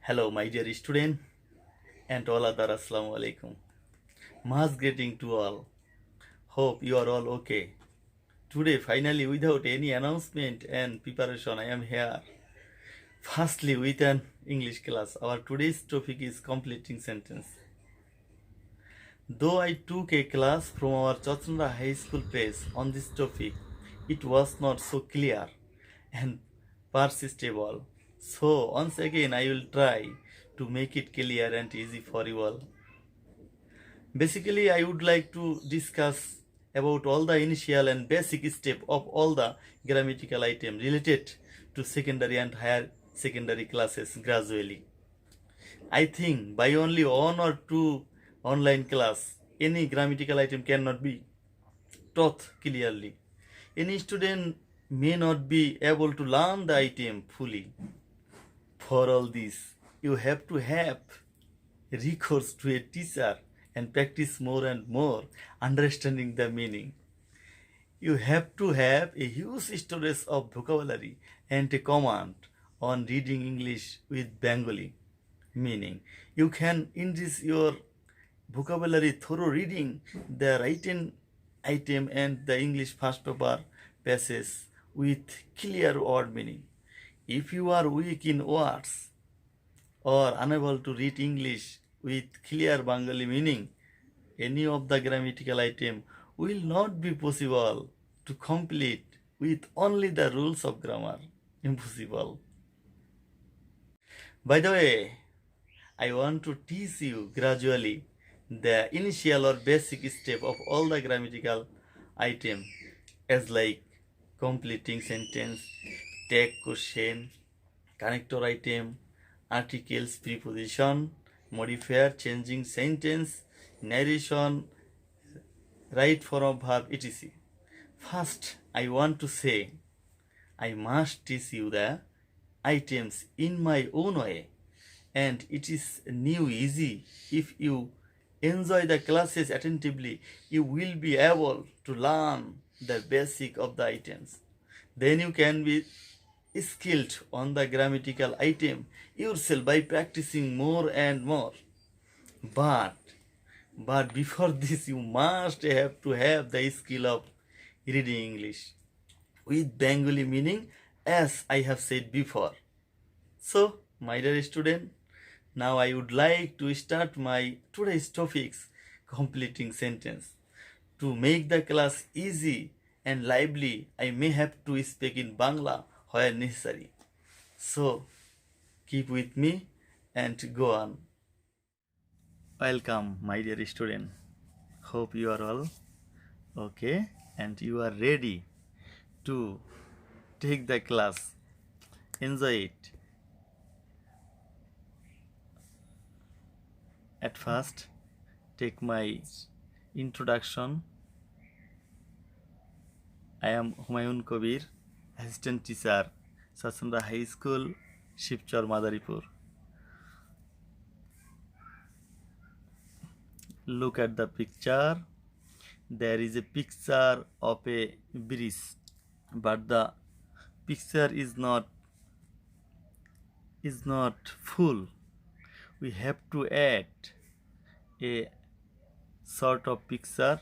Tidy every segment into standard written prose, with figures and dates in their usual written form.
Hello, my dear student, and all other Assalamu alaikum. Mass greeting to all. Hope you are all okay. Today, finally, without any announcement and preparation, I am here. Firstly, with an English class. Our today's topic is completing sentence. Though I took a class from our Chachunda High School page on this topic, it was not so clear and persistible. So, once again, I will try to make it clear and easy for you all. Basically, I would like to discuss about all the initial and basic step of all the grammatical item related to secondary and higher secondary classes gradually. I think by only one or two online class, any grammatical item cannot be taught clearly. Any student may not be able to learn the item fully. For all this, you have to have recourse to a teacher and practice more and more understanding the meaning. You have to have a huge storage of vocabulary and a command on reading English with Bengali meaning. You can enrich your vocabulary through reading the written item and the English first paper passage with clear word meaning. If you are weak in words or unable to read English with clear Bengali meaning, any of the grammatical item will not be possible to complete with only the rules of grammar. Impossible. By the way, I want to teach you gradually the initial or basic step of all the grammatical item as like completing sentence, tag question, connector item, articles, preposition, modifier, changing sentence, narration, right form of verb, etc. First, I want to say I must teach you the items in my own way, and it is new easy. If you enjoy the classes attentively, you will be able to learn the basic of the items. Then you can be skilled on the grammatical item yourself by practicing more and more. But before this, you must have to have the skill of reading English with Bengali meaning, as I have said before. So, my dear student, now I would like to start my today's topics, completing sentence. To make the class easy and lively, I may have to speak in Bangla where necessary. So, keep with me and go on. Welcome, my dear student. Hope you are all okay and you are ready to take the class. Enjoy it. At first, take my introduction. I am Humayun Kabir, assistant teacher, Sachunda High School, Shivchar, Madaripur. Look at the picture. There is a picture of a bridge, but the picture is not full. We have to add a sort of picture,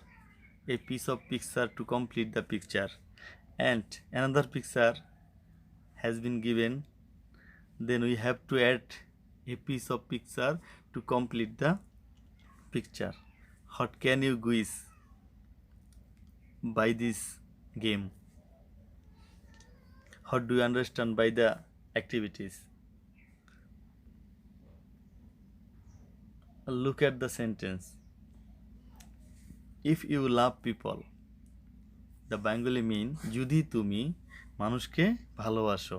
a piece of picture to complete the picture, and another picture has been given. Then we have to add a piece of picture to complete the picture. What can you guess by this game? What do you understand by the activities? Look at the sentence. If you love people, the Bengali mean যদি তুমি মানুষকে ভালোবাসো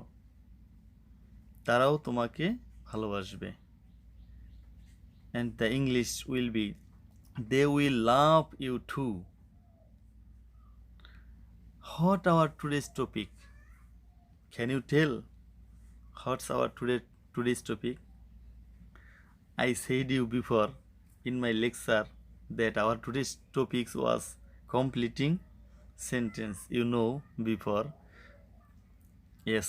তারাও তোমাকে ভালোবাসবে, and the English will be they will love you too. What our today's topic? Can you tell what's our today's topic? I said you before in my lecture that our today's topic was completing sentence. You know before. Yes.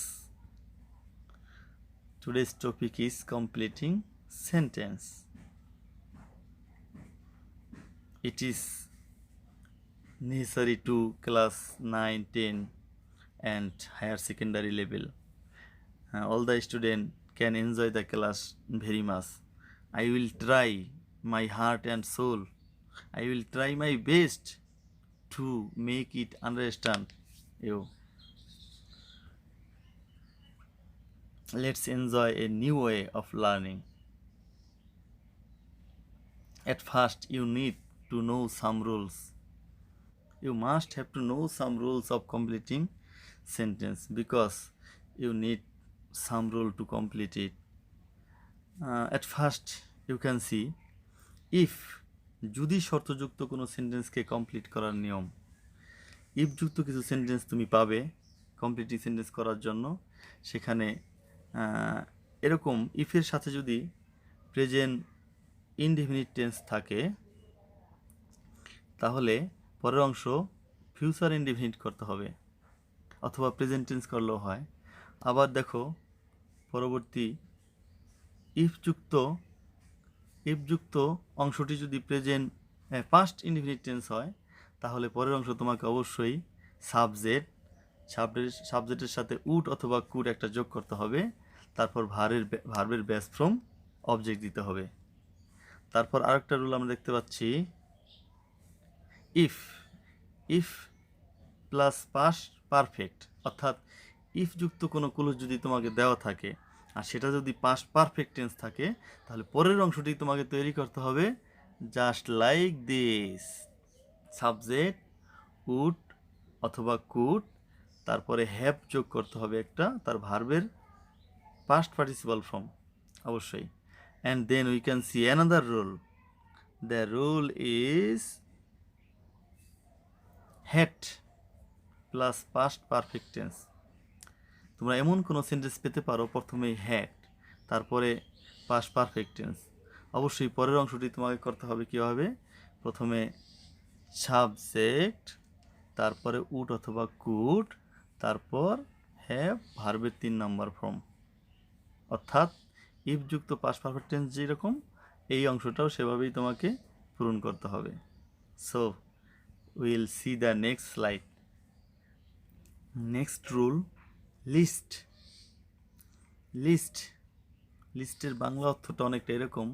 Today's topic is completing sentence. It is necessary to class 9, 10 and higher secondary level. All the students can enjoy the class very much. I will try my heart and soul. I will try my best to make it understand you. Let's enjoy a new way of learning. At first, you need to know some rules. You must have to know some rules of completing sentence because you need some rule to complete it. At first, you can see if যদি শর্তযুক্ত কোনো সেন্টেন্সকে complete করার নিয়ম, if যুক্ত কিছু sentence তুমি পাবে completing sentence করার জন্য। সেখানে এরকম ইফের সাথে যদি প্রেজেন্ট ইনডেফিনিট টেন্স থাকে তাহলে পরের অংশ ফিউচার ইনডেফিনিট করতে হবে অথবা প্রেজেন্ট টেন্স করলেও হয়। আবার দেখো পরবর্তী ইফযুক্ত অংশটি যদি প্রেজেন্ট পাস্ট ইনডেফিনিট টেন্স হয় তাহলে পরের অংশ তোমাকে অবশ্যই সাবজেক্টের সাথে উড অথবা কুড একটা যোগ করতে হবে। তারপর ভার্বের বেস ফ্রম অবজেক্ট দিতে হবে। তারপর আরেকটা রুল আমরা দেখতে পাচ্ছি, ইফ প্লাস পাস্ট পারফেক্ট, অর্থাৎ ইফ যুক্ত কোনো ক্লজ যদি তোমাকে দেওয়া থাকে আর সেটা যদি পাস্ট পারফেক্ট টেন্স থাকে তাহলে পরের অংশটি তোমাকে তৈরি করতে হবে just like this. Subject would অথবা কুড, তারপরে হ্যাভ যোগ করতে হবে একটা তার ভার্বের পাস্ট পার্টিসিপাল ফর্ম অবশ্যই। And then we can see another rule. The rule is had plus past perfect tense. তোমরা এমন কোনো সেন্টেন্স পেতে পারো প্রথমে হ্যাড তারপরে পাস্ট পারফেক্ট টেন্স। অবশ্যই পরের অংশটি তোমাকে করতে হবে কীভাবে, প্রথমে সাবজেক্ট তারপরে উড অথবা কুড তারপর হ্যাভ ভার্বের 3 নম্বর ফর্ম, অর্থাৎ ইফ যুক্ত পাস্ট পারফেক্ট টেন্স যেরকম এই অংশটাও সেভাবেই তোমাকে পূরণ করতে হবে। So will see the next slide. Next rule, লিস্টের বাংলা অর্থটা অনেকটা এরকম,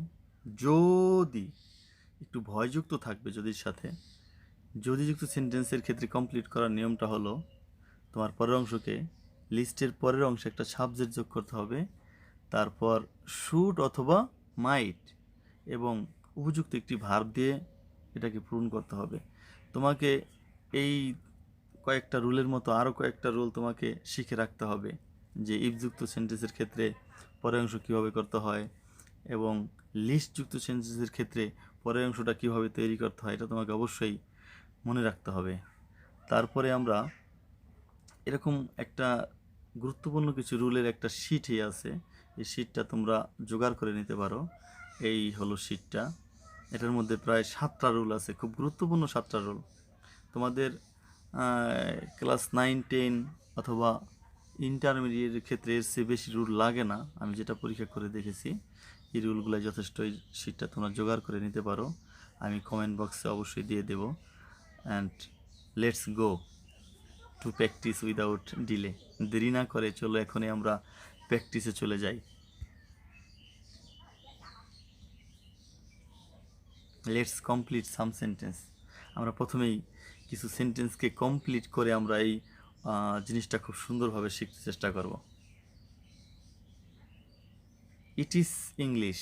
যদি একটু ভয়যুক্ত থাকবে যদির সাথে। যদিযুক্ত সেন্টেন্সের ক্ষেত্রে কমপ্লিট করার নিয়মটা হলো তোমার পরের অংশকে লিস্টের পরের অংশে একটা সাবজেক্ট যোগ করতে হবে, তারপর শুড অথবা মাইট এবং উপযুক্ত একটি ভার্ব দিয়ে এটাকে পূরণ করতে হবে। তোমাকে এই কয়েকটা রুলের মতো আরও কয়েকটা রুল তোমাকে শিখে রাখতে হবে যে ইফযুক্ত সেন্টেন্সের ক্ষেত্রে পরের অংশ কীভাবে করতে হয় এবং লিস্টযুক্ত সেন্টেন্সের ক্ষেত্রে পরের অংশটা কীভাবে তৈরি করতে হয়, এটা তোমাকে অবশ্যই মনে রাখতে হবে। তারপরে আমরা এরকম একটা গুরুত্বপূর্ণ কিছু রুলের একটা শিটই আছে, এই শিটটা তোমরা জোগাড় করে নিতে পারো। এই হলো শিটটা, এটার মধ্যে প্রায় 7টা রুল আছে, খুব গুরুত্বপূর্ণ 7টা রুল। তোমাদের ক্লাস 9, 10 অথবা ইন্টারমিডিয়েটের ক্ষেত্রে এর চেয়ে বেশি রুল লাগে না, আমি যেটা পরীক্ষা করে দেখেছি। এই রুলগুলো যথেষ্ট, এই শিটটা তোমরা জোগাড় করে নিতে পারো, আমি কমেন্ট বক্সে অবশ্যই দিয়ে দেব। And let's go to practice without delay. দেরি না করে চলো এখনই আমরা প্র্যাকটিসে চলে যাই। Let's complete some sentence. আমরা প্রথমেই কিছু সেন্টেন্সকে কমপ্লিট করে আমরা এই জিনিসটা খুব সুন্দরভাবে শিখতে চেষ্টা করব। ইট ইজ ইংলিশ,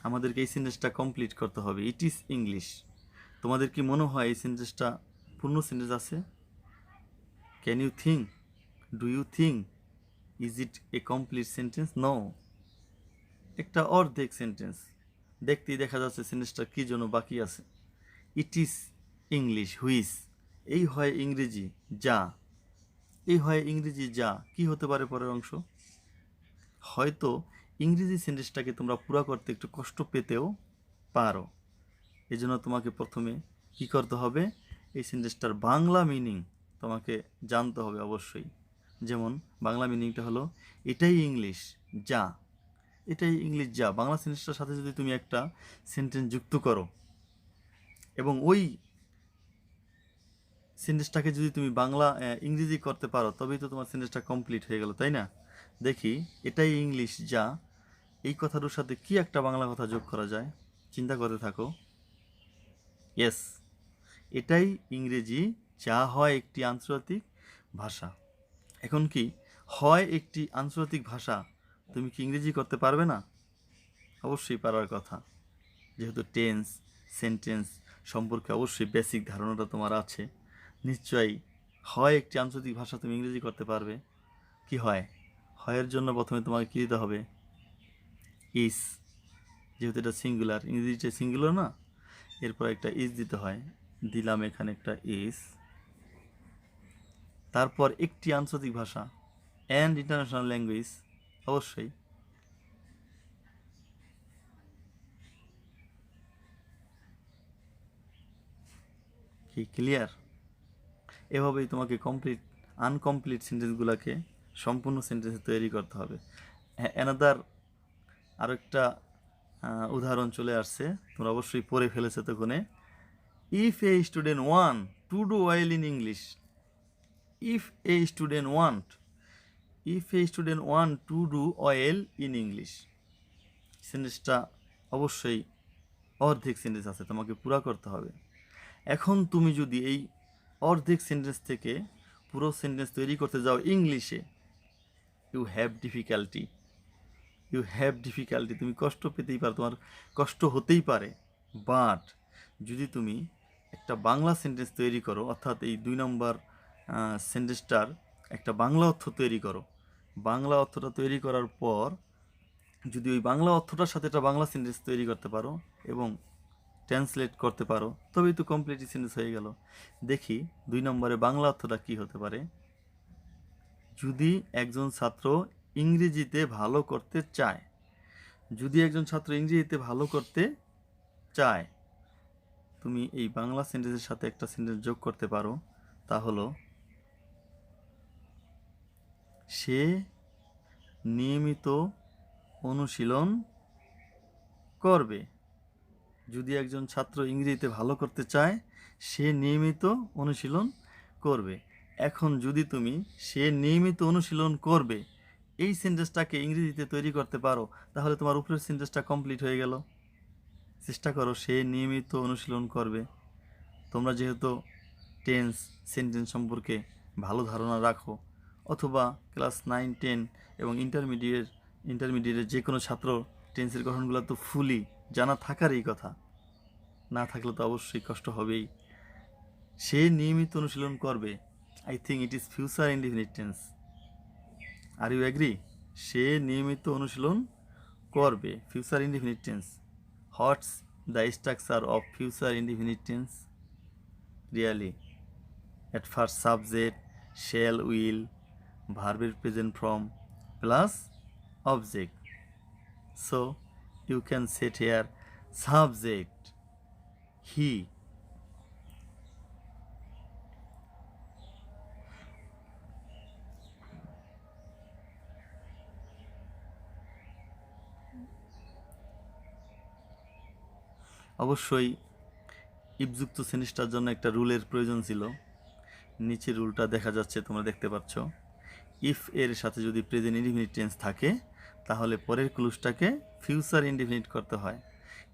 আমাদেরকে এই সেন্টেন্সটা কমপ্লিট করতে হবে। It is English. তোমাদের কি মনে হয় এই সেন্টেন্সটা পূর্ণ সেন্টেন্স আছে? Can you think, do you think is it a complete sentence? No, একটা অর্ধেক সেন্টেন্স। দেখতেই দেখা যাচ্ছে সেন্টেন্সটা কী জন্য বাকি আছে। ইট ইজ ইংলিশ হুইচ, এই হয় ইংরেজি যা, এই হয় ইংরেজি যা। কি হতে পারে পরের অংশ? হয়তো ইংরেজি সেন্টেন্সটাকে তোমরা পুরো করতে একটু কষ্ট পেতেও পারো। এই জন্য তোমাকে প্রথমে কী করতে হবে, এই সেন্টেন্সটার বাংলা মিনিং তোমাকে জানতে হবে অবশ্যই। যেমন বাংলা মিনিংটা হলো এটাই ইংলিশ যা, এটাই ইংলিশ যা। বাংলা সেন্টেন্সটার সাথে যদি তুমি একটা সেন্টেন্স যুক্ত করো এবং ওই সেন্টেন্সটাকে যদি তুমি বাংলা ইংরেজি করতে পারো, তবেই তো তোমার সেন্টেন্সটা কমপ্লিট হয়ে গেল, তাই না? দেখি, এটাই ইংলিশ যা, এই কথাটার সাথে কি একটা বাংলা কথা যোগ করা যায়, চিন্তা করতে থাকো। ইয়েস, এটাই ইংরেজি যা হয় একটি আন্তর্জাতিক ভাষা। এখন কি হয় একটি আন্তর্জাতিক ভাষা, তুমি কি ইংরেজি করতে পারবে না? অবশ্যই পারার কথা, যেহেতু টেন্স সেন্টেন্স সম্পর্কে অবশ্যই বেসিক ধারণাটা তোমার আছে। নিশ্চয়ই হয় একটি আন্তর্জাতিক ভাষা তুমি ইংরেজি করতে পারবে। কি হয়, হয়ের জন্য প্রথমে তোমাকে কী দিতে হবে? ইস, যেহেতু এটা সিঙ্গুলার, ইংরেজিটা সিঙ্গুলার না, এরপর একটা ইস দিতে হয়। দিলাম এখানে একটা ইস। তারপর একটি আন্তর্জাতিক ভাষা অ্যান্ড ইন্টারন্যাশনাল ল্যাঙ্গুয়েজ, অবশ্যই। কি ক্লিয়ার? এভাবেই তোমাকে আনকমপ্লিট সেন্টেন্সগুলোকে সম্পূর্ণ সেন্টেন্সে তৈরি করতে হবে। অ্যানাদার আরেকটা উদাহরণ চলে আসছে, তোমরা অবশ্যই পড়ে ফেলেছো তখনে। If a student want to do well in English, if a student want to do well in English, সেন্টেন্সটা অবশ্যই অর্ধেক সেন্টেন্স আছে, তোমাকে পুরা করতে হবে। এখন তুমি যদি এই অর্ধেক সেন্টেন্স থেকে পুরো সেন্টেন্স তৈরি করতে যাও ইংলিশে, ইউ হ্যাভ ডিফিকাল্টি, তুমি কষ্ট পেতেই পারো, তোমার কষ্ট হতেই পারে। বাট যদি তুমি একটা বাংলা সেন্টেন্স তৈরি করো, অর্থাৎ এই 2 নম্বর সেন্টেন্সটার একটা বাংলা অর্থ তৈরি করো, বাংলা অর্থটা তৈরি করার পর যদি ওই বাংলা অর্থটার সাথে একটা বাংলা সেন্টেন্স তৈরি করতে পারো এবং ট্রান্সলেট করতে পারো, তবেই তো কমপ্লিট সেন্টেন্স হয়ে গেল। দেখি 2 নম্বরে বাংলা অর্থটা কি হতে পারে। যদি একজন ছাত্র ইংরেজিতে ভালো করতে চায়, যদি একজন ছাত্র ইংরেজিতে ভালো করতে চায়, তুমি এই বাংলা সেন্টেন্সের সাথে একটা সেন্টেন্স যোগ করতে পারো, তা হলো সে নিয়মিত অনুশীলন করবে। যদি একজন ছাত্র ইংরেজিতে ভালো করতে চায়, সে নিয়মিত অনুশীলন করবে। এখন যদি তুমি সে নিয়মিত অনুশীলন করবে এই সেন্টেন্সটাকে ইংরেজিতে তৈরি করতে পারো, তাহলে তোমার উপরের সেন্টেন্সটা কমপ্লিট হয়ে গেল। চেষ্টা করো, সে নিয়মিত অনুশীলন করবে। তোমরা যেহেতু টেন্স সেন্টেন্স সম্পর্কে ভালো ধারণা রাখো, অথবা ক্লাস 9, 10 এবং ইন্টারমিডিয়েটের যে কোনো ছাত্র টেন্সের গঠনগুলো তো ফুলি জানা থাকারই কথা, না থাকলে তো অবশ্যই কষ্ট হবেই। সে নিয়মিত অনুশীলন করবে, I think it is future indefinite tense. Are you agree? সে নিয়মিত অনুশীলন করবে, future indefinite tense. What's the structure of future indefinite tense? Really, at first subject, shall, will, verb present form plus object. So you can set here subject he, অবশ্যই ইফযুক্ত সেন্টেন্সটার জন্য একটা রুলের প্রয়োজন ছিল। নিচে রুলটা দেখা যাচ্ছে, তোমরা দেখতে পাচ্ছ। ইফ এর সাথে যদি প্রেজেন্ট ইনডিফিনিট টেন্স থাকে, তাহলে পরের ক্লুজটাকে ফিউচার ইনডিফিনিট করতে হয়।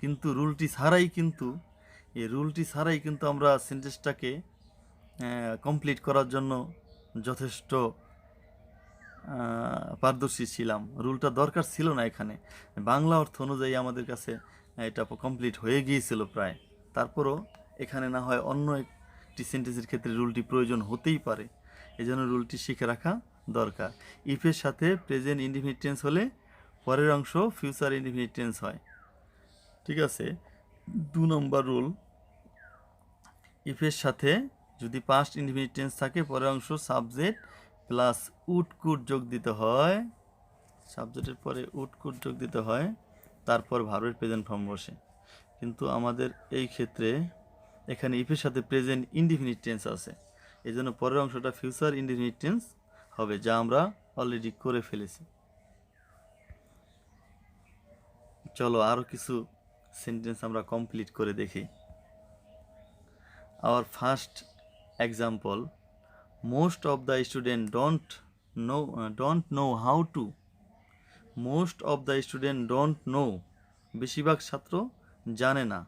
কিন্তু রুলটি ছাড়াই কিন্তু আমরা সেন্টেন্সটাকে কমপ্লিট করার জন্য যথেষ্ট পারদর্শী ছিলাম। রুলটা দরকার ছিল না এখানে, বাংলা অর্থ অনুযায়ী আমাদের কাছে এটা কমপ্লিট হয়ে গিয়েছিল প্রায়। তারপরও এখানে না হয় অন্য একটি সেন্টেন্সের ক্ষেত্রে রুলটি প্রয়োজন হতেই পারে, এজন্য রুলটি শিখে রাখা দরকার। ইফের সাথে প্রেজেন্ট ইনডিফিনিট টেন্স হলে পরের অংশ ফিউচার ইনডিফিনিট টেন্স হয়। ঠিক আছে, 2 নম্বর রুল, ইফের সাথে যদি পাস্ট ইনডিফিনিট টেন্স থাকে, পরের অংশ সাবজেক্ট প্লাস উড কুড যোগ দিতে হয়, সাবজেক্টের পরে উড কুড যোগ দিতে হয়, তারপর ভার্বের প্রেজেন্ট ফর্ম বসে। কিন্তু আমাদের এই ক্ষেত্রে এখানে ইফের সাথে প্রেজেন্ট ইনডিফিনিট টেন্স আছে, এই জন্য পরের অংশটা ফিউচার ইনডিফিনিট টেন্স হবে, যা আমরা অলরেডি করে ফেলেছি। চলো আরও কিছু সেন্টেন্স আমরা কমপ্লিট করে দেখি। Our first example, most of the student don't know how to. Most of the student don't know, বেশিরভাগ ছাত্র জানে না।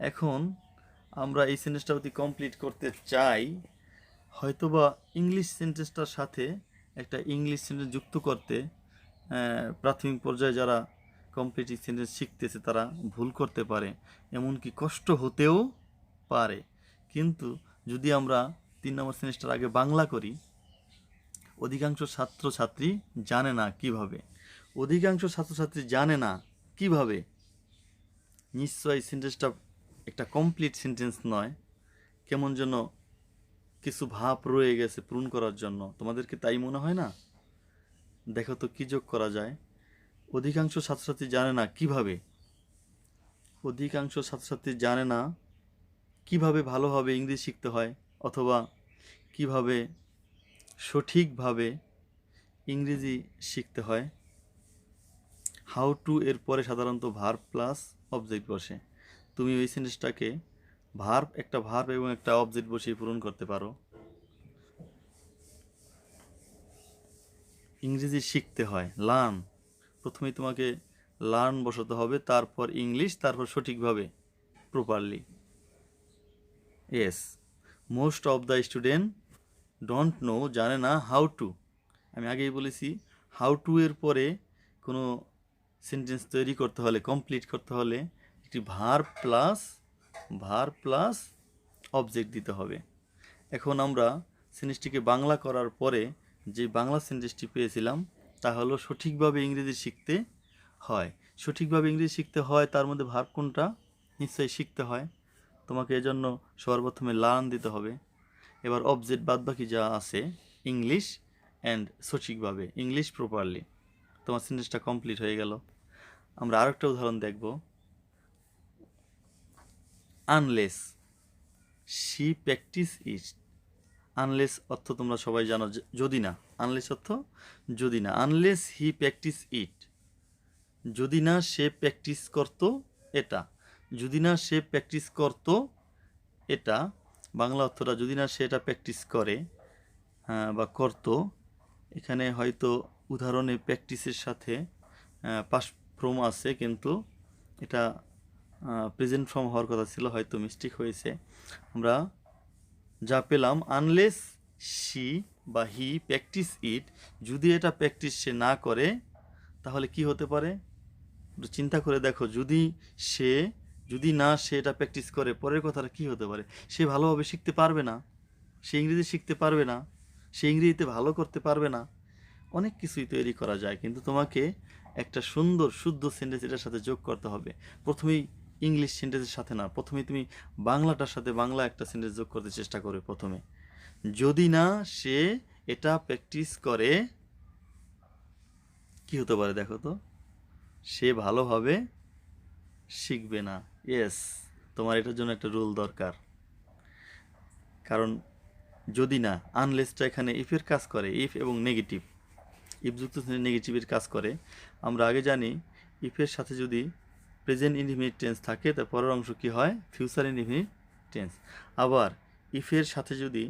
এখন আমরা এই সেন্টেন্সটা যদি কমপ্লিট করতে চাই, হয়তোবা ইংলিশ সেন্টেন্সটার সাথে একটা ইংলিশ সেন্টেন্স যুক্ত করতে প্রাথমিক পর্যায়ে যারা কমপ্লিট সেন্টেন্স শিখতেছে তারা ভুল করতে পারে, এমনকি কষ্ট হতেও পারে। কিন্তু যদি আমরা 3 নম্বর সেন্টেন্সটার আগে বাংলা করি, অধিকাংশ ছাত্রছাত্রী জানে না কিভাবে। অধিকাংশ ছাত্রছাত্রী জানে না কিভাবে, নিশ্চয়ই সেন্টেন্সটা একটা কমপ্লিট সেন্টেন্স নয়, কেমন যেন কিছু ভাব রয়ে গেছে পূরণ করার জন্য। তোমাদেরকে তাই মনে হয় না? দেখো তো কি যোগ করা যায়। অধিকাংশ ছাত্রছাত্রী জানে না কিভাবে, অধিকাংশ ছাত্রছাত্রী জানে না কিভাবে ভালোভাবে ইংরেজি শিখতে হয়, অথবা কিভাবে সঠিকভাবে ইংরেজি শিখতে হয়। হাউ টু এর পরে সাধারণত ভার্ব প্লাস অবজেক্ট বসে। তুমি ওই সেন্টেন্সটাকে একটা ভার্ব এবং একটা অবজেক্ট বসিয়ে পূরণ করতে পারো। ইংরেজি শিখতে হয়, লার্ন, প্রথমেই তোমাকে লার্ন বসাতে হবে, তারপর ইংলিশ, তারপর সঠিকভাবে, properly. Yes, most of the student don't know, জানে না, হাউ টু। আমি আগেই বলেছি, হাউ টু এর পরে কোনো সেন্টেন্স তৈরি করতে হলে, কমপ্লিট করতে হলে একটি ভার্ব প্লাস অবজেক্ট দিতে হবে। এখন আমরা সেন্টেন্সটিকে বাংলা করার পরে যে বাংলা সেন্টেন্সটি পেয়েছিলাম তা হলো সঠিকভাবে ইংরেজি শিখতে হয়। সঠিকভাবে ইংরেজি শিখতে হয়, তার মধ্যে ভার্ব কোনটা? নিশ্চয়ই শিখতে হয়। তোমাকে এজন্য সর্বপ্রথমে লার্ন দিতে হবে। এবার অবজেক্ট বাদবাকি যা আছে, ইংলিশ অ্যান্ড সঠিকভাবে, ইংলিশ প্রপারলি, তোমার সেন্টেন্সটা কমপ্লিট হয়ে গেল। আমরা আরেকটা উদাহরণ দেখব। Unless she practice it. Unless অর্থ তোমরা সবাই জানো, যদি না। আনলেস অর্থ যদি না। আনলেস হি প্র্যাকটিস ইট, যদি না সে প্র্যাকটিস করতো এটা। যদি না সে প্র্যাকটিস করতো এটা, বাংলা অর্থটা যদি না সে এটা প্র্যাকটিস করে বা করতো। এখানে হয়তো উদাহরণে প্র্যাকটিসের সাথে পাস্ট ফর্ম আছে, কিন্তু এটা প্রেজেন্ট ফর্ম হওয়ার কথা ছিল, হয়তো মিস্টেক হয়েছে। আমরা যা পেলাম, আনলেস শি বা হি প্র্যাকটিস ইট, যদি এটা প্র্যাকটিস সে না করে তাহলে কি হতে পারে? চিন্তা করে দেখো, যদি না সে এটা প্র্যাকটিস করে, পরের কথাটা কি হতে পারে? সে ভালোভাবে শিখতে পারবে না, সে ইংরেজি শিখতে পারবে না, সে ইংরেজিতে ভালো করতে পারবে না। অনেক কিছুই তৈরি করা যায়, কিন্তু তোমাকে একটা সুন্দর শুদ্ধ সেন্টেন্স এটার সাথে যোগ করতে হবে। প্রথমেই ইংলিশ সেন্টেন্সের সাথে না, প্রথমেই তুমি বাংলাটার সাথে বাংলা একটা সেন্টেন্স যোগ করতে চেষ্টা করো। প্রথমে যদি না সে এটা প্র্যাকটিস করে, কি হতে পারে দেখো তো? সে ভালোভাবে শিখবে না। ইয়েস, তোমার এটার জন্য একটা রুল দরকার। কারণ যদি না, আনলেসটা এখানে ইফের কাজ করে, ইফ এবং নেগেটিভ, ইফযুক্ত নেগেটিভের কাজ করে। আমরা আগে জানি ইফের সাথে যদি প্রেজেন্ট ইনডিফিনিট টেন্স থাকে, তার পরের অংশ কি হয়? Future indefinite tense. আবার ইফের সাথে যদি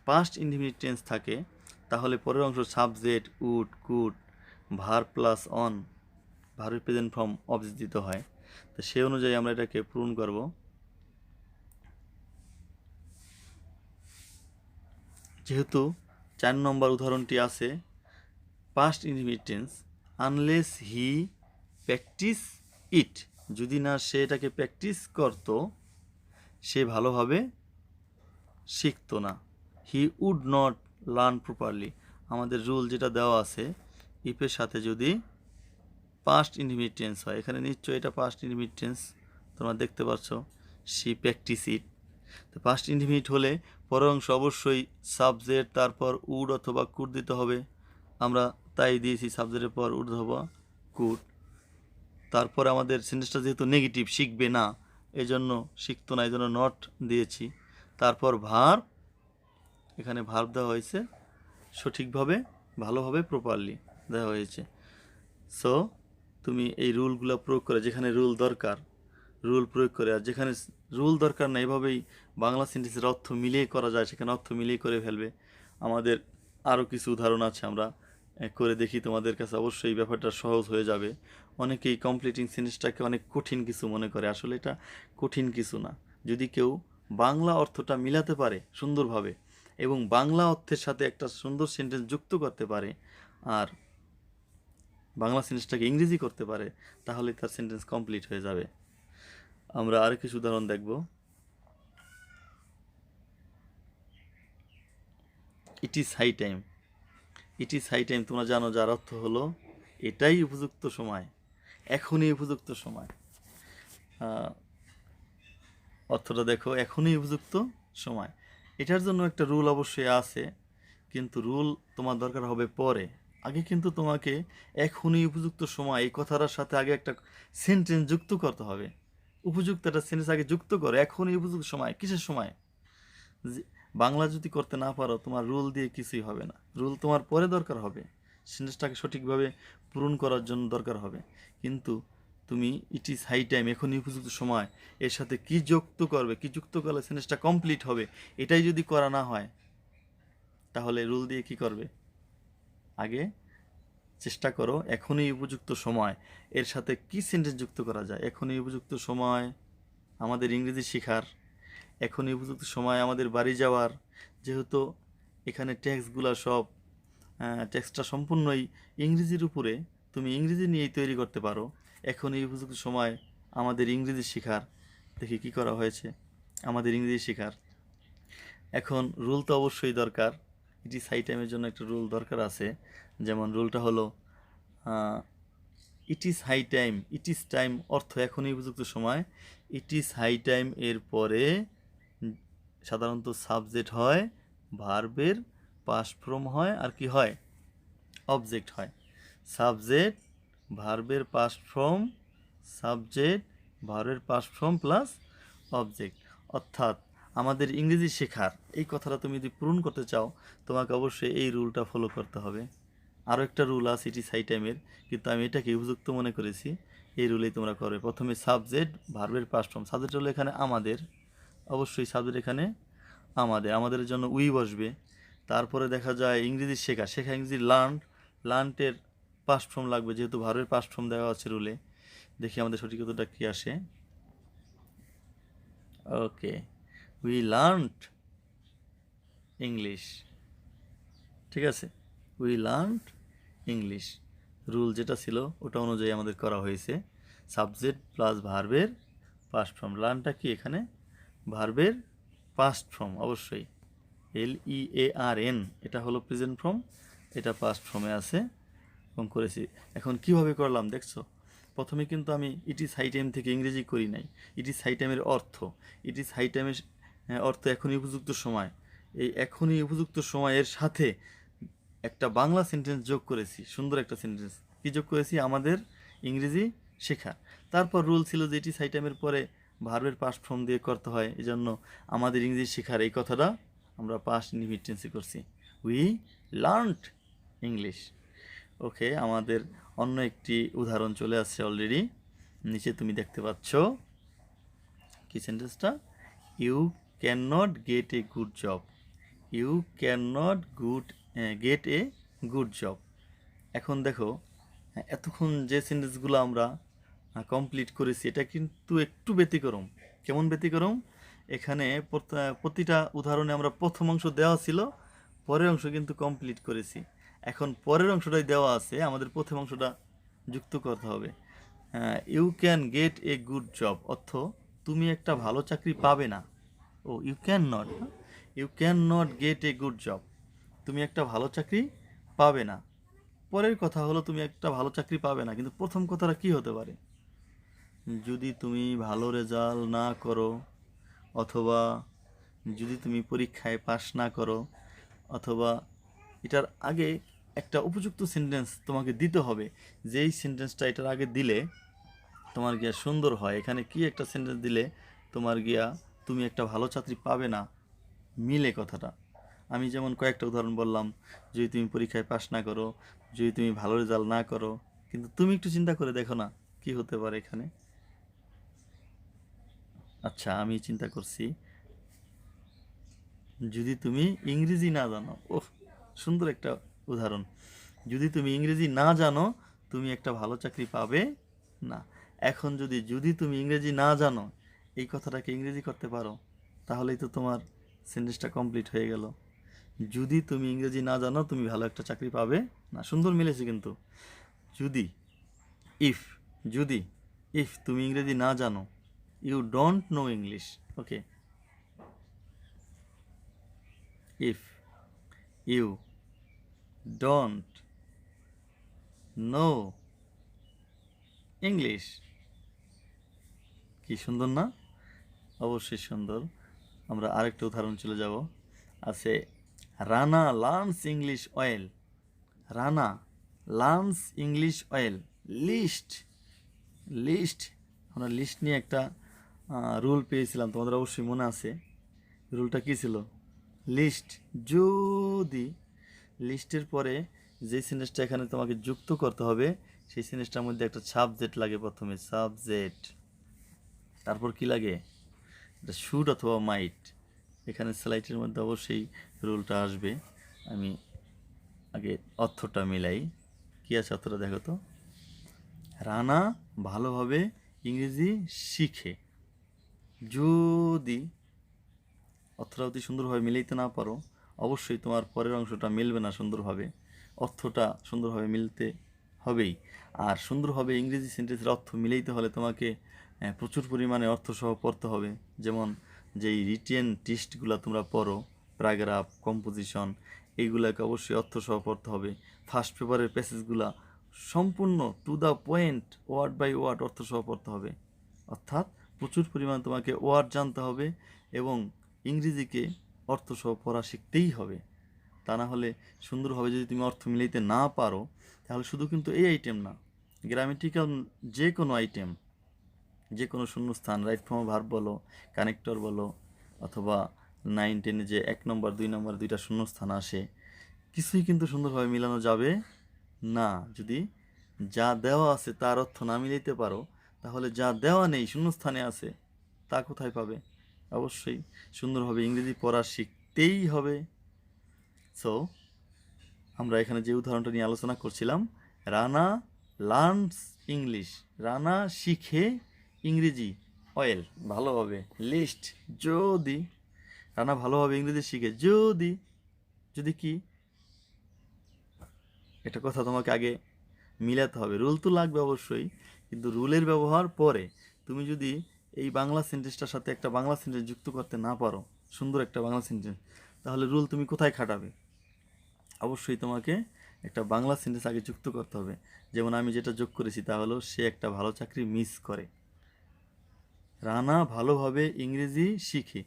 পাস্ট ইনডিফিনিট টেন্স থাকে, তাহলে পরের অংশ subject, would, could, verb plus on, ভার্বের প্রেজেন্ট ফর্ম অবজেক্ট দিতে হয়। তো সেই অনুযায়ী আমরা এটাকে পূরণ করব। যেহেতু 4 নম্বর উদাহরণটি আছে past indefinite tense, unless he practice it, যদি না সে এটাকে প্র্যাকটিস করতো সে ভালোভাবে শিখতো না। He would not learn properly. আমাদের রুল যেটা দেওয়া আছে, ইফের সাথে যদি পাস্ট ইনডিফিনিট টেন্স হয়, এখানে নিশ্চয়ই এটা পাস্ট ইনডিফিনিট টেন্স, তোমরা দেখতে পাচ্ছ, শি প্র্যাকটিস ইট। তো পাস্ট ইনডিফিনিট হলে পরের অংশ অবশ্যই সাবজেক্ট, তারপর উড অথবা কুড দিতে হবে। আমরা তাই দিয়েছি, সাবজেক্টের পর উড অথবা কুড। তারপরে আমাদের সেন্টেন্সটা যেহেতু নেগেটিভ, শিখবে না, এজন্য শিখতো না, এই জন্য নট দিয়েছি। তারপর ভার্ব, এখানে ভার্ব দেওয়া হয়েছে সঠিকভাবে ভালোভাবে প্রপারলি দেওয়া হয়েছে। সো তুমি এই রুলগুলো প্রয়োগ করে, যেখানে রুল দরকার রুল প্রয়োগ করে, আর যেখানে রুল দরকার না এভাবেই বাংলা সেন্টেন্সের অর্থ মিলিয়ে করা যায়, সেখানে অর্থ মিলিয়ে করে ফেলবে। আমাদের আরও কিছু উদাহরণ আছে, আমরা করে দেখি, তোমাদের কাছে অবশ্যই ব্যাপারটা সহজ হয়ে যাবে। অনেকেই কমপ্লিটিং সেন্টেন্সটাকে অনেক কঠিন কিছু মনে করে, আসলে এটা কঠিন কিছু না। যদি কেউ বাংলা অর্থটা মিলাতে পারে সুন্দরভাবে এবং বাংলা অর্থের সাথে একটা সুন্দর সেন্টেন্স যুক্ত করতে পারে, আর বাংলা সেন্টেন্সটাকে ইংরেজি করতে পারে, তাহলে তার সেন্টেন্স কমপ্লিট হয়ে যাবে। আমরা আরও কিছু উদাহরণ দেখব। It is high time. It is high time তোমরা জানো, যার অর্থ হলো এটাই উপযুক্ত সময়, এখনই উপযুক্ত সময়। অর্থটা দেখো, এখনই উপযুক্ত সময়। এটার জন্য একটা রুল অবশ্যই আছে, কিন্তু রুল তোমার দরকার হবে পরে। আগে কিন্তু তোমাকে এখনই উপযুক্ত সময় এই কথাটার সাথে আগে একটা সেন্টেন্স যুক্ত করতে হবে। উপযুক্ত একটা সেন্টেন্স আগে যুক্ত করো, এখনই উপযুক্ত সময়। কিসের সময়? বাংলা যদি করতে না পারো, তোমার রুল দিয়ে কিছুই হবে না। রুল তোমার পরে দরকার হবে, সেন্টেন্সটাকে সঠিকভাবে পূরণ করার জন্য দরকার হবে। কিন্তু তুমি ইট ইজ হাই টাইম, এখনই উপযুক্ত সময়, এর সাথে কি যুক্ত করবে, কি যুক্ত করলে সেন্টেন্সটা কমপ্লিট হবে, এটাই যদি করা না হয়, তাহলে রুল দিয়ে কি করবে? আগে চেষ্টা করো এখনই উপযুক্ত সময়, এর সাথে কি সেন্টেন্স যুক্ত করা যায়। এখনই উপযুক্ত সময় আমাদের ইংরেজি শেখার, এখনই উপযুক্ত সময় আমাদের বাড়ি যাওয়ার, যেহেতু এখানে ট্যাক্সগুলো সব টেক্সটটা সম্পূর্ণই ইংরেজির উপরে, তুমি ইংরেজি নিয়েই তৈরি করতে পারো। এখন এই উপযুক্ত সময় আমাদের ইংরেজি শেখার। দেখি কি করা হয়েছে, আমাদের ইংরেজি শেখার। এখন রুল তো অবশ্যই দরকার, ইট ইজ হাই টাইমের জন্য একটা রুল দরকার আছে। যেমন রুলটা হলো it is high time, it is time অর্থ এখনই উপযুক্ত সময়। ইট ইজ হাই টাইম এর পরে সাধারণত সাবজেক্ট হয়, ভার্বের পাস্ট ফর্ম হয়, আর কি হয়? অবজেক্ট হয়। সাবজেক্ট, ভার্বের পাস্ট ফর্ম, সাবজেক্ট, ভার্বের পাস্ট ফর্ম প্লাস অবজেক্ট। অর্থাৎ আমাদের ইংরেজি শেখার এই কথাটা তুমি যদি পূরণ করতে চাও, তোমাকে অবশ্যই এই রুলটা ফলো করতে হবে। আরও একটা রুল আছে ইট ইজ হাই টাইমের, কিন্তু আমি এটাকে উপযুক্ত মনে করেছি। এই রুলেই তোমরা করবে। প্রথমে সাবজেক্ট, ভার্বের পাস্ট ফর্ম। সাবজেক্ট হলো এখানে আমাদের, অবশ্যই সাবজেক্ট এখানে আমাদের, আমাদের জন্য উই বসবে। তারপরে দেখা যায় ইংরেজি শেখা, শেখা ইংরেজি লার্ন, লার্নটের পাস্ট ফর্ম লাগবে, যেহেতু ভার্বের পাস্ট ফর্ম দেওয়া আছে রুলে। দেখি আমাদের সঠিকতাটা কী আসে। ওকে, উই লার্নড ইংলিশ। ঠিক আছে, উই লার্নড ইংলিশ। রুল যেটা ছিল ওটা অনুযায়ী আমাদের করা হয়েছে। সাবজেক্ট প্লাস ভার্বের পাস্ট ফর্ম। লার্নটা কি এখানে? ভার্বের পাস্ট ফর্ম, অবশ্যই LEARN, এটা হলো প্রেজেন্ট ফর্ম, এটা পাস্ট ফর্মে আছে এবং করেছি। এখন কিভাবে করলাম দেখছো? প্রথমে কিন্তু আমি ইট ইজ হাই টাইম থেকে ইংরেজি করি নাই। ইট ইজ হাই টাইমের অর্থ, ইট ইজ হাই টাইমের অর্থ এখনই উপযুক্ত সময়। এই এখনই উপযুক্ত সময়ের সাথে একটা বাংলা সেন্টেন্স যোগ করেছি, সুন্দর একটা সেন্টেন্স। কি যোগ করেছি? আমাদের ইংরেজি শেখা। তারপর রুল ছিল যে ইট ইজ হাই টাইমের পরে ভার্বের পাস্ট ফর্ম দিয়ে করতে হয়, এজন্য আমাদের ইংরেজি শেখার এই কথাটা আমরা পাস্ট ইনডিফিনিট টেন্সে করছি, উই লার্নড ইংলিশ। ওকে, আমাদের অন্য একটি উদাহরণ চলে আসছে অলরেডি, নিচে তুমি দেখতে পাচ্ছ কি সেন্টেন্সটা? You can not get a good job. You can not get a good job. এখন দেখো, এতক্ষণ যে সেন্টেন্সগুলো আমরা কমপ্লিট করেছি এটা কিন্তু একটু ব্যতিক্রম। কেমন ব্যতিক্রম? এখানে প্রতিটা উদাহরণে আমরা প্রথম অংশ দেওয়া ছিল, পরের অংশ কিন্তু কমপ্লিট করেছি। এখন পরের অংশটাই দেওয়া আছে, আমাদের প্রথম অংশটা যুক্ত করতে হবে। You can get a good job অর্থ তুমি একটা ভালো চাকরি পাবে না। Oh you can not, you can not get a good job, তুমি একটা ভালো চাকরি পাবে না। পরের কথা হলো তুমি একটা ভালো চাকরি পাবে না, কিন্তু প্রথম কথাটা কি হতে পারে? যদি তুমি ভালো রেজাল্ট না করো, অথবা যদি তুমি পরীক্ষায় পাশ না করো, অথবা এটার আগে একটা উপযুক্ত সেন্টেন্স তোমাকে দিতে হবে। যেই সেন্টেন্সটা এটার আগে দিলে তোমার গিয়া সুন্দর হয়। এখানে কি একটা সেন্টেন্স দিলে তোমার গিয়া তুমি একটা ভালো চাকরি পাবে না মিলে কথাটা। আমি যেমন কয়েকটা উদাহরণ বললাম, যদি তুমি পরীক্ষায় পাশ না করো, যদি তুমি ভালো রেজাল্ট না করো, কিন্তু তুমি একটু চিন্তা করে দেখো না কি হতে পারে এখানে। আচ্ছা, আমি চিন্তা করছি, যদি তুমি ইংরেজি না জানো, ওহ, সুন্দর একটা উদাহরণ। যদি তুমি ইংরেজি না জানো, তুমি একটা ভালো চাকরি পাবে না। এখন যদি তুমি ইংরেজি না জানো, এই কথাটাকে ইংরেজি করতে পারো, তাহলেই তো তোমার সেন্টেন্সটা কমপ্লিট হয়ে গেল। যদি তুমি ইংরেজি না জানো, তুমি ভালো একটা চাকরি পাবে না। সুন্দর মিলেছে কিন্তু। যদি, ইফ, যদি, ইফ তুমি ইংরেজি না জানো, you don't know English, okay, if you don't know English. কি সুন্দর না? অবশ্যই সুন্দর। আমরা আরেকটা উদাহরণ চলে যাব। আছে, Rana learns English well. Rana learns English well. List, list, আমরা লিস্ট নিয়ে একটা রুল পেয়েছিলাম, তোমাদের অবশ্যই মনে আছে। রুলটা কী ছিল? লিস্ট, যদি লিস্টের পরে যে সেন্টেন্সটা এখানে তোমাকে যুক্ত করতে হবে, সেই সেন্টেন্সটার মধ্যে একটা সাবজেক্ট লাগে প্রথমে, সাবজেক্ট। তারপর কি লাগে? এটা শুড অথবা মাইট। এখানে স্লাইডের মধ্যে অবশ্যই রুলটা আসবে। আমি আগে অর্থটা মিলাই। কি আছে অর্থটা দেখো তো। রানা ভালোভাবে ইংরেজি শিখে। যদি অর্থটা অতি সুন্দরভাবে মিলাইতে না পারো, অবশ্যই তোমার পরের অংশটা মিলবে না সুন্দরভাবে। অর্থটা সুন্দরভাবে মিলতে হবেই। আর সুন্দরভাবে ইংরেজি সেন্টেন্সের অর্থ মিলাইতে হলে তোমাকে প্রচুর পরিমাণে অর্থ সহ পড়তে হবে। যেমন যেই রিটেন টেস্টগুলো তোমরা পড়ো, প্যারাগ্রাফ, কম্পোজিশন, এইগুলোকে অবশ্যই অর্থ সহ পড়তে হবে। ফার্স্ট পেপারের প্যাসেজগুলা সম্পূর্ণ to the point, word by word অর্থ সহ পড়তে হবে। অর্থাৎ প্রচুর পরিমাণ তোমাকে ওয়ার্ড জানতে হবে এবং ইংরেজিকে অর্থসহ পড়া শিখতেই হবে। তা না হলে সুন্দরভাবে যদি তুমি অর্থ মিলাইতে না পারো, তাহলে শুধু কিন্তু এই আইটেম না, গ্রামেটিক্যাল যে কোনো আইটেম, যে কোনো শূন্যস্থান, রাইট ফর্ম ভার্ব বলো, কানেক্টর বলো, অথবা 9-10 যে 1 নম্বর 2 নম্বর 2টা শূন্যস্থান আসে, কিছুই কিন্তু সুন্দরভাবে মিলানো যাবে না। যদি যা দেওয়া আছে তার অর্থ না মিলাইতে পারো, তাহলে যা দেওয়া নেই শূন্যস্থানে আছে তা কোথায় পাবে? অবশ্যই সুন্দরভাবে ইংরেজি পড়া শিখতেই হবে। সো আমরা এখানে যে উদাহরণটা নিয়ে আলোচনা করছিলাম, রানা লার্নস ইংলিশ, রানা শিখে ইংরেজি ওয়েল, ভালোভাবে। লিস্ট, যদি রানা ভালোভাবে ইংরেজি শিখে, যদি, যদি কি, এটা কথা তোমাকে আগে মিলাতে হবে। রুল তো লাগবে অবশ্যই, কিন্তু রুলের ব্যবহার পরে। তুমি যদি এই বাংলা সেন্টেন্সটার সাথে একটা বাংলা সেন্টেন্স যুক্ত করতে না পারো, সুন্দর একটা বাংলা সেন্টেন্স, তাহলে রুল তুমি কোথায় খাটাবে? অবশ্যই তোমাকে একটা বাংলা সেন্টেন্স আগে যুক্ত করতে হবে। যেমন আমি যেটা যোগ করেছি তা হলো, সে একটা ভালো চাকরি মিস করে। রানা ভালোভাবে ইংরেজি শিখে।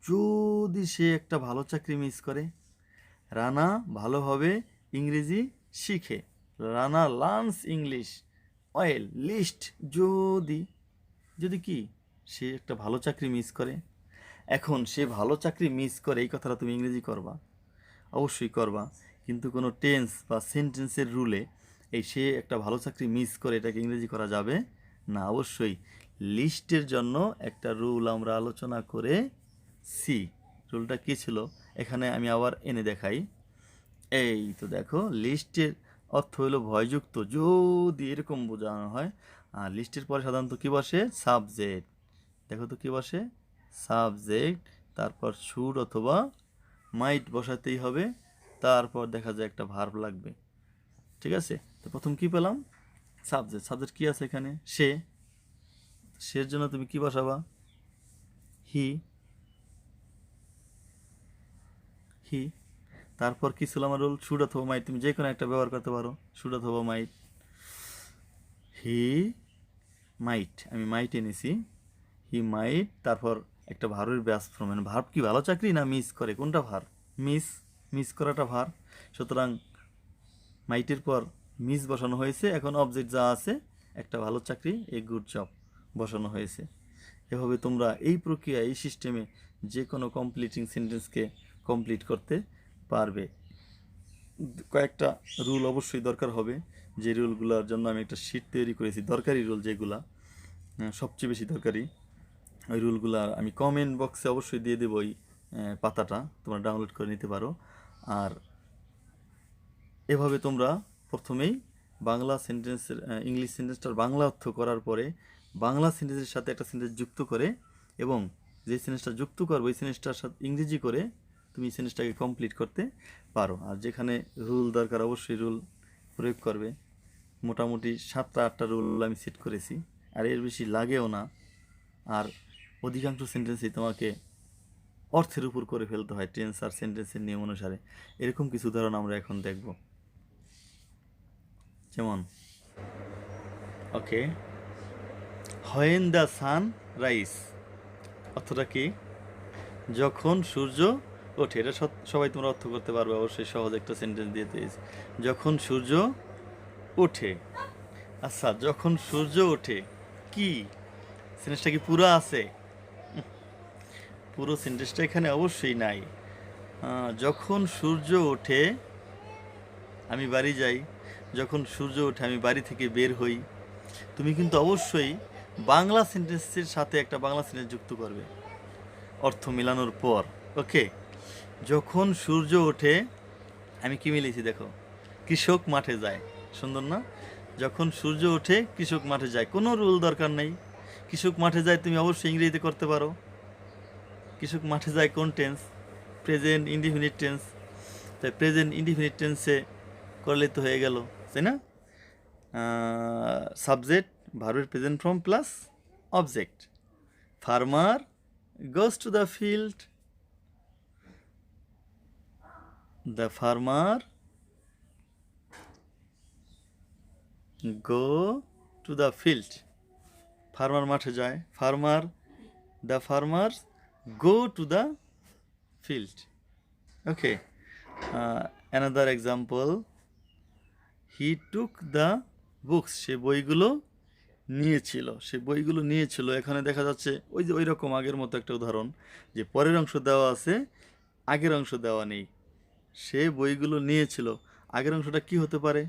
যদি সে একটা ভালো চাকরি মিস করে, রানা ভালোভাবে ইংরেজি শিখে। Rana learns English well. List, যদি, যদি কি, সে একটা ভালো চাকরি মিস করে। এখন সে ভালো চাকরি মিস করে, এই কথাটা তুমি ইংরেজি করবা, অবশ্যই করবা, কিন্তু কোনো টেন্স বা সেন্টেন্সের রুলে এই সে একটা ভালো চাকরি মিস করে এটাকে ইংরেজি করা যাবে না। অবশ্যই লিস্টের জন্য একটা রুল আমরা আলোচনা করেছি। রুলটা কী ছিল এখানে আমি আবার এনে দেখাই। এই তো দেখো, লিস্টের অর্থ হলো ভয়যুক্ত, যদি এরকম বোঝানো হয়। আর লিস্টের পরে সাধারণত কী বসে? সাবজেক্ট। দেখো তো কী বসে? সাবজেক্ট, তারপর শুড অথবা মাইট বসাতেই হবে, তারপর দেখা যায় একটা ভার্ব লাগবে। ঠিক আছে, তো প্রথম কি পেলাম? সাবজেক্ট। সাবজেক্ট কি আছে এখানে? সে। সের জন্য তুমি কি বসাবা? হি, হি। তারপর কি ছিল আমার রুল? শুড অথবা মাইট, তুমি যে কোনো একটা ব্যবহার করতে পারো, শুড অথবা মাইট। হি মাইট, আমি মাইট এনেছি, হি মাইট। তারপর একটা ভার্বের ব্যাস ফর্ম, মানে ভার্ব কি ভালো চাকরি না মিস করে, কোনটা ভার্ব? মিস, মিস করাটা ভার্ব। সুতরাং মাইটের পর মিস বসানো হয়েছে, এখন অবজেক্ট যা আছে, একটা ভালো চাকরি, এ গুড জব বসানো হয়েছে। এভাবে তোমরা এই প্রক্রিয়া, এই সিস্টেমে যে কোনো কমপ্লিটিং সেন্টেন্সকে কমপ্লিট করতে পারবে। কয়েকটা রুল অবশ্যই দরকার হবে, যে রুলগুলোর জন্য আমি একটা শিট তৈরি করেছি, দরকারি রুল যেগুলা সবচেয়ে বেশি দরকারি, ওই রুলগুলো আমি কমেন্ট বক্সে অবশ্যই দিয়ে দেবো। ওই পাতাটা তোমরা ডাউনলোড করে নিতে পারো। আর এভাবে তোমরা প্রথমেই বাংলা সেন্টেন্সের ইংলিশ সেন্টেন্সটার বাংলা অর্থ করার পরে বাংলা সেন্টেন্সের সাথে একটা সেন্টেন্স যুক্ত করে, এবং যে সেন্টেন্সটা যুক্ত করবে ওই সেন্টেন্সটার সাথে ইংরেজি করে তুমি সেন্টেন্সটাকে কমপ্লিট করতে পারো। আর যেখানে রুল দরকার অবশ্যই রুল প্রয়োগ করবে। মোটামুটি 7টা-8টা রুল আমি সেট করেছি, আর এর বেশি লাগেও না। আর অধিকাংশ সেন্টেন্সই তোমাকে অর্থের উপর করে ফেলতে হয়, টেন্স আর সেন্টেন্সের নিয়ম অনুসারে। এরকম কিছু উদাহরণ আমরা এখন দেখব। যেমন ওকে, হোয়েন দ্য সান রাইজ, অর্থটা কি? যখন সূর্য ওঠে। এটা সবাই তোমরা অর্থ করতে পারবে অবশ্যই, সহজ একটা সেন্টেন্স দিয়ে দিয়েছি। যখন সূর্য ওঠে। আচ্ছা, যখন সূর্য ওঠে কি সেন্টেন্সটা কি পুরো আছে? পুরো সেন্টেন্সটা এখানে অবশ্যই নাই। যখন সূর্য ওঠে আমি বাড়ি যাই, যখন সূর্য ওঠে আমি বাড়ি থেকে বের হই। তুমি কিন্তু অবশ্যই বাংলা সেন্টেন্সের সাথে একটা বাংলা সেন্টেন্স যুক্ত করবে অর্থ মেলানোর পর। ওকে, যখন সূর্য ওঠে আমি কি মিলেছি দেখো, কৃষক মাঠে যায়। সুন্দর না? যখন সূর্য ওঠে কৃষক মাঠে যায়, কোনো রুল দরকার নেই। কৃষক মাঠে যায় তুমি অবশ্যই ইংরেজিতে করতে পারো। কৃষক মাঠে যায় কোন টেন্স? Present indefinite tense. তাই প্রেজেন্ট ইনডিফিনিট টেন্সে করলে তো হয়ে গেল, তাই না? সাবজেক্ট ভার্বের present form plus object. Farmer goes to the field. The farmer go to the field. Farmer মাঠে যায়। Farmer, the farmer go to the field. Okay. Another example. He took the books. সে বইগুলো নিয়েছিল। সে বইগুলো নিয়েছিল। এখানে দেখা যাচ্ছে ওই যে ওই রকম আগের মতো একটা উদাহরণ, যে পরের অংশ দেওয়া আছে, আগের অংশ দেওয়া নেই। সে বইগুলো নিয়েছিল, আগের অংশটা কি হতে পারে?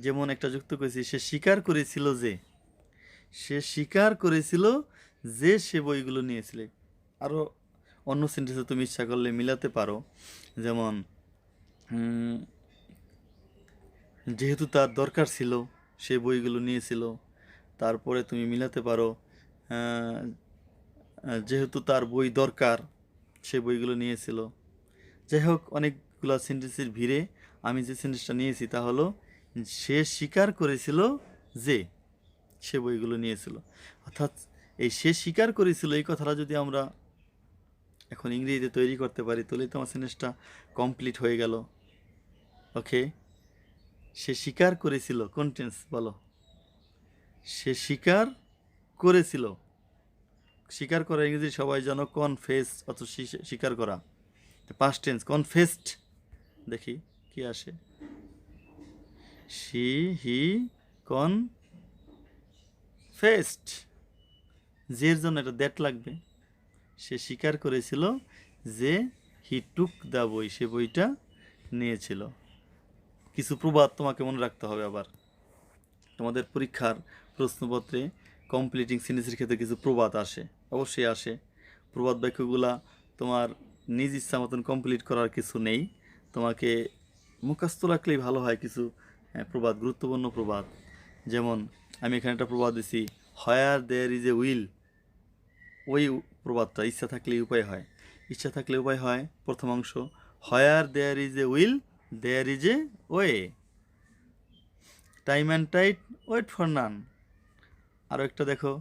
যেমন একটা যুক্ত করেছি, সে স্বীকার করেছিল যে, সে স্বীকার করেছিল যে সে বইগুলো নিয়েছিল। আরও অন্য সেন্টেন্সে তুমি ইচ্ছা করলে মিলাতে পারো। যেমন যেহেতু তার দরকার ছিল সে বইগুলো নিয়েছিল। তারপরে তুমি মিলাতে পারো যেহেতু তার বই দরকার সে বইগুলো নিয়েছিল। যাই হোক, অনেকগুলো সেন্টেন্সের ভিড়ে আমি যে সেন্টেন্সটা নিয়েছি তা হলো, সে স্বীকার করেছিল যে সে বইগুলো নিয়েছিল। অর্থাৎ এই সে স্বীকার করেছিল এই কথাটা যদি আমরা এখন ইংরেজিতে তৈরি করতে পারি তাহলেই তো আমার সেন্টেন্সটা কমপ্লিট হয়ে গেল। ওকে, সে স্বীকার করেছিল কোন টেন্স বলো? সে স্বীকার করেছিল। স্বীকার করা ইংরেজি সবাই জানো কনফেস, অথচ স্বীকার করা পাস্ট টেন্স কনফেসড। দেখি কি আসে। শি হি কনফেসড, যের জন্য এটা দ্যাট লাগবে। সে স্বীকার করেছিল যে হি টুক দ্য বই, সে বইটা নিয়েছিল। কিছু প্রবাদ তোমাকে মনে রাখতে হবে। আবার তোমাদের পরীক্ষার প্রশ্নপত্রে কমপ্লিটিং সেন্টেন্সের ক্ষেত্রে কিছু প্রবাদ আসে, অবশ্যই আসে। প্রবাদ বাক্যগুলা তোমার নিজ ইচ্ছা মতন কমপ্লিট করার কিছু নেই, তোমাকে মুখস্থ রাখলেই ভালো হয় কিছু প্রবাদ, গুরুত্বপূর্ণ প্রবাদ। যেমন আমি এখানে একটা প্রবাদ দিছি, হোয়ার দেয়ার ইজ এ উইল। ওই প্রবাদটা ইচ্ছা থাকলেই উপায় হয়। ইচ্ছা থাকলে উপায় হয় প্রথম অংশ, where there is a will there is a way. Time and tide wait for none. আরও একটা দেখো,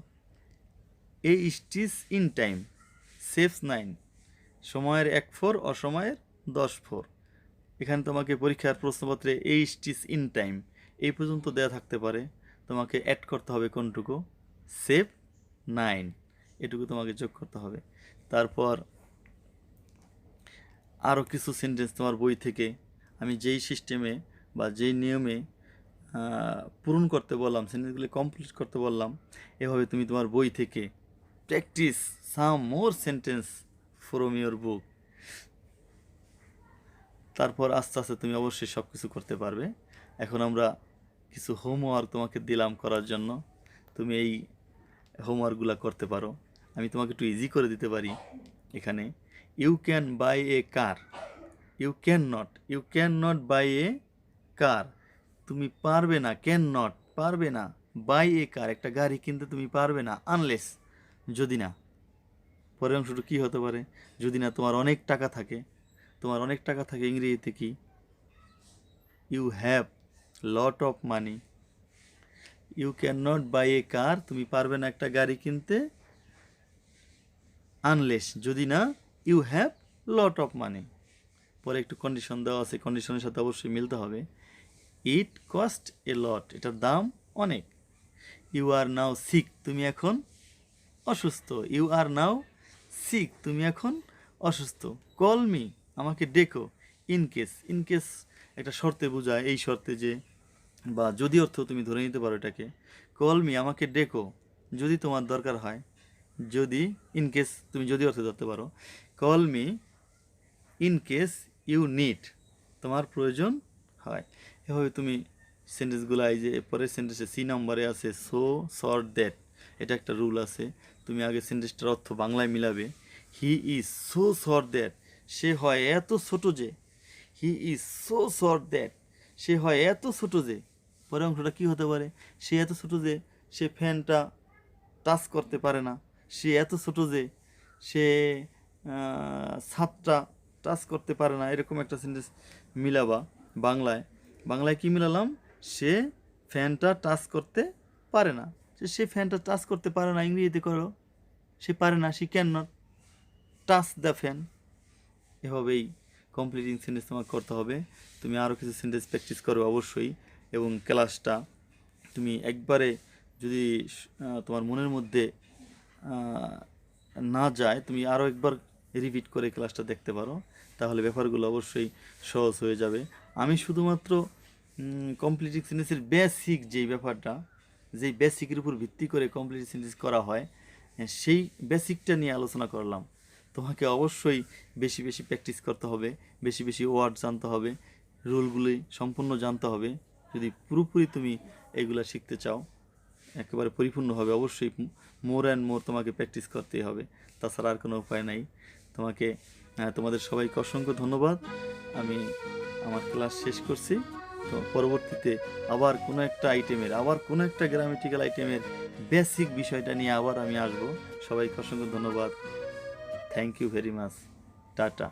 a stitch in time saves 9। সময়ের 1 4, অসময়ের 10 4। এখানে তোমাকে পরীক্ষার প্রশ্নপত্রে এ স্টিচ ইন টাইম এই পর্যন্ত দেয়া থাকতে পারে, তোমাকে অ্যাড করতে হবে কোনটুকু? সেভ 9, এটুকু তোমাকে যোগ করতে হবে। তারপর আরও কিছু সেন্টেন্স তোমার বই থেকে আমি যেই সিস্টেমে বা যেই নিয়মে পূরণ করতে বললাম, সেন্টেন্সগুলি কমপ্লিট করতে বললাম, এভাবে তুমি তোমার বই থেকে practice some more sentence from your book. তারপর আস্তে আস্তে তুমি অবশ্যই সব কিছু করতে পারবে। এখন আমরা কিছু হোমওয়ার্ক তোমাকে দিলাম করার জন্য, তুমি এই হোমওয়ার্কগুলো করতে পারো। আমি তোমাকে একটু ইজি করে দিতে পারি এখানে। You can buy a car, you can not buy a car, তুমি পারবে না, ক্যান নট পারবে না, বাই এ কার একটা গাড়ি কিনতে তুমি পারবে না, আনলেস যদি না, পরের অংশটা কী হতে পারে, যদি না তোমার অনেক টাকা থাকে। তোমার অনেক টাকা থাকে ইংরেজিতে কি, you have lot of money. You can not buy a car, তুমি পারবে না একটা গাড়ি কিনতে, আনলেস যদি না, you have lot of money. পরে একটু কন্ডিশন দেওয়া আছে, কন্ডিশনের সাথে অবশ্যই মিলতে হবে। ইট কস্ট এ লট, এটার দাম অনেক। ইউ আর নাও সিক, তুমি এখন অসুস্থ। ইউ আর নাও সিক, তুমি এখন অসুস্থ। কল মি, আমাকে ডেকো। ইন কেস একটা শর্তে বোঝায়, এই শর্তে যে, বা যদি অর্থ তুমি ধরে নিতে পারো এটাকে। কল মি, আমাকে ডেকো যদি তোমার দরকার হয়, যদি ইন কেস তুমি যদি অর্থ ধরতে পারো। Call me in case you need, তোমার প্রয়োজন হয়। এভাবে তুমি সেন্টেন্সগুলো, এই যে পরের সেন্টেন্সে সি নম্বরে আছে সো শর্ট দ্যাট, এটা একটা রুল আছে। তুমি আগে সেন্টেন্সটার অর্থ বাংলায় মিলাবে। He is so short that, সে হয় এত ছোট যে। He is so short that, সে হয় এত ছোট যে। পরের অংশটা কী হতে পারে, সে এত ছোট যে সে ফ্যানটা টাচ করতে পারে না। সে এত ছোট যে সে ছাদটা টাচ করতে পারে না, এরকম একটা সেন্টেন্স মিলাবা বাংলায়। বাংলায় কি মিলালাম, সে ফ্যানটা টাচ করতে পারে না। সে ফ্যানটা টাচ করতে পারে না, ইংরেজিতে করো, সে পারে না, সে can not touch the fan. এভাবেই কমপ্লিটিং সেন্টেন্স তোমাকে করতে হবে। তুমি আরও কিছু সেন্টেন্স প্র্যাকটিস করো অবশ্যই, এবং ক্লাসটা তুমি একবারে যদি তোমার মনের মধ্যে না যায়, তুমি আরও একবার রিপিট করে ক্লাসটা দেখতে পারো, তাহলে ব্যাপারগুলো অবশ্যই সহজ হয়ে যাবে। আমি শুধুমাত্র কমপ্লিটিং সেন্টেন্সের বেসিক যেই ব্যাপারটা, যেই বেসিকের উপর ভিত্তি করে কমপ্লিটিং সেন্টেন্স করা হয়, সেই বেসিকটা নিয়ে আলোচনা করলাম। তোমাকে অবশ্যই বেশি বেশি প্র্যাকটিস করতে হবে, বেশি বেশি ওয়ার্ড জানতে হবে, রুলগুলি সম্পূর্ণ জানতে হবে। যদি পুরোপুরি তুমি এগুলা শিখতে চাও একেবারে পরিপূর্ণভাবে, অবশ্যই মোর অ্যান্ড মোর তোমাকে প্র্যাকটিস করতেই হবে, তাছাড়া আর কোনো উপায় নাই। তোমাকে তোমাদের সবাইকে অসংখ্য ধন্যবাদ। আমি আমার ক্লাস শেষ করছি। তো পরবর্তীতে আবার কোনো একটা গ্রামেটিক্যাল আইটেমের বেসিক বিষয়টা নিয়ে আবার আমি আসবো। সবাইকে অসংখ্য ধন্যবাদ। Thank you very much. Tata.